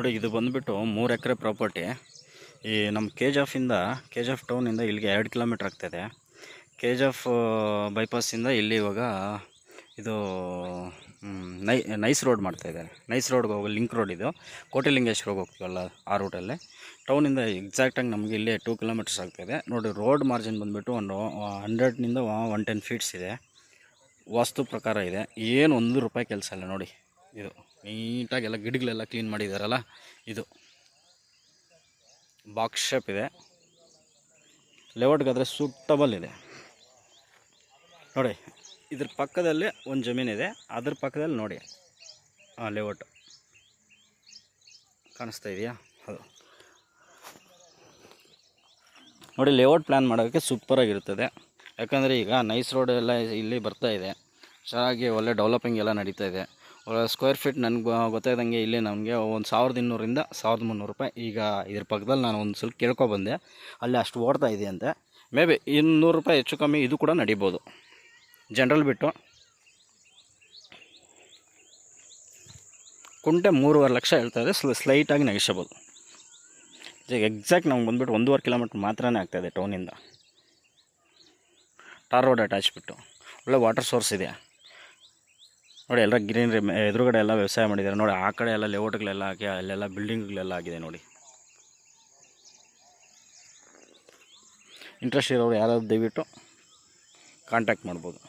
ನೋಡಿ ಇದು ಬಂದುಬಿಟ್ಟು 3 ಎಕರೆ ಪ್ರಾಪರ್ಟಿ. ಈ ನಮ್ಮ ಕೆ ಜಿ ಎಫ್ ಟೌನಿಂದ ಇಲ್ಲಿಗೆ 2 ಕಿಲೋಮೀಟ್ರ್ ಆಗ್ತಾಯಿದೆ. KGF ಬೈಪಾಸಿಂದ ಇಲ್ಲಿ ಇವಾಗ ಇದು ನೈಸ್ ರೋಡ್ ಮಾಡ್ತಾಯಿದ್ದಾರೆ. ನೈಸ್ ರೋಡ್ಗೆ ಹೋಗೋ ಲಿಂಕ್ ರೋಡ್ ಇದು. ಕೋಟಿಲಿಂಗೇಶ್ವರಿಗೆ ಹೋಗ್ತೀವಲ್ಲ ಆ ರೂಟಲ್ಲಿ. ಟೌನಿಂದ ಎಕ್ಸಾಕ್ಟಾಗಿ ನಮಗೆ ಇಲ್ಲಿ 2 ಕಿಲೋಮೀಟರ್ಸ್ ಆಗ್ತಾಯಿದೆ. ನೋಡಿ ರೋಡ್ ಮಾರ್ಜಿನ್ ಬಂದುಬಿಟ್ಟು ಒಂದು 100ನಿಂದ 110 ಫೀಟ್ಸ್ ಇದೆ. ವಾಸ್ತು ಪ್ರಕಾರ ಇದೆ. ಏನು ₹1 ಕೆಲಸ ಇಲ್ಲ ನೋಡಿ. ಇದು ನೀಟಾಗೆಲ್ಲ ಗಿಡಗಳೆಲ್ಲ ಕ್ಲೀನ್ ಮಾಡಿದ್ದಾರಲ್ಲ, ಇದು ಬಾಕ್ಸ್ ಶೇಪ್ ಇದೆ. ಲೇಔಟ್ಗಾದರೆ ಸೂಟಬಲ್ ಇದೆ ನೋಡಿ. ಇದ್ರ ಪಕ್ಕದಲ್ಲಿ ಒಂದು ಜಮೀನಿದೆ, ಅದ್ರ ಪಕ್ಕದಲ್ಲಿ ನೋಡಿ ಲೇಔಟ್ ಕಾಣಿಸ್ತಾ ಇದೆಯಾ? ಅದು ನೋಡಿ, ಲೇಔಟ್ ಪ್ಲ್ಯಾನ್ ಮಾಡೋಕ್ಕೆ ಸೂಪರಾಗಿರುತ್ತದೆ. ಯಾಕಂದರೆ ಈಗ ನೈಸ್ ರೋಡ್ ಎಲ್ಲ ಇಲ್ಲಿ ಬರ್ತಾ ಇದೆ, ಚೆನ್ನಾಗಿ ಒಳ್ಳೆ ಡೆವಲಪಿಂಗ್ ಎಲ್ಲ ನಡೀತಾ ಇದೆ. ಸ್ಕ್ವೇರ್ ಫೀಟ್ ನನಗೆ ಗೊತ್ತಾಯ್ದಂಗೆ ಇಲ್ಲಿ ನಮಗೆ ಒಂದು ₹1200ರಿಂದ ₹1300. ಈಗ ಇದ್ರ ಪಕ್ಕದಲ್ಲಿ ನಾನು ಒಂದು ಸ್ವಲ್ಪ ಕೇಳ್ಕೊಬಂದೆ, ಅಲ್ಲಿ ಅಷ್ಟು ಓಡ್ತಾ ಇದೆಯಂತೆ. ಮೇ ಬಿ ₹200 ಹೆಚ್ಚು ಕಮ್ಮಿ ಇದು ಕೂಡ ನಡಿಬೋದು. ಜನರಲ್ ಬಿಟ್ಟು ಕುಂಟೆ 3.5 ಲಕ್ಷ ಹೇಳ್ತಾಯಿದೆ. ಸ್ಲೈಟಾಗಿ ನೆಗೆಷಬಲ್. ಈಗ ಎಕ್ಸಾಕ್ಟ್ ನಮ್ಗೆ ಬಂದುಬಿಟ್ಟು 1.5 ಕಿಲೋಮೀಟ್ರ್ ಮಾತ್ರನೇ ಆಗ್ತಾಯಿದೆ ಟೌನಿಂದ. ಟಾರ್ ರೋಡ್ ಅಟ್ಯಾಚ್ಬಿಟ್ಟು ಒಳ್ಳೆ ವಾಟರ್ ಸೋರ್ಸ್ ಇದೆ ನೋಡಿ. ಎಲ್ಲ ಗ್ರೀನರಿ, ಎದುರುಗಡೆ ಎಲ್ಲ ವ್ಯವಸಾಯ ಮಾಡಿದ್ದಾರೆ ನೋಡಿ. ಆ ಕಡೆ ಎಲ್ಲ ಲೇಔಟ್ಗಳೆಲ್ಲ ಹಾಕಿ ಅಲ್ಲೆಲ್ಲ ಬಿಲ್ಡಿಂಗ್ಗಳೆಲ್ಲ ಆಗಿದೆ ನೋಡಿ. ಇಂಟ್ರೆಸ್ಟ್ ಇರೋರು ಯಾರಾದ್ರು ದಯವಿಟ್ಟು ಕಾಂಟ್ಯಾಕ್ಟ್ ಮಾಡ್ಬೋದು.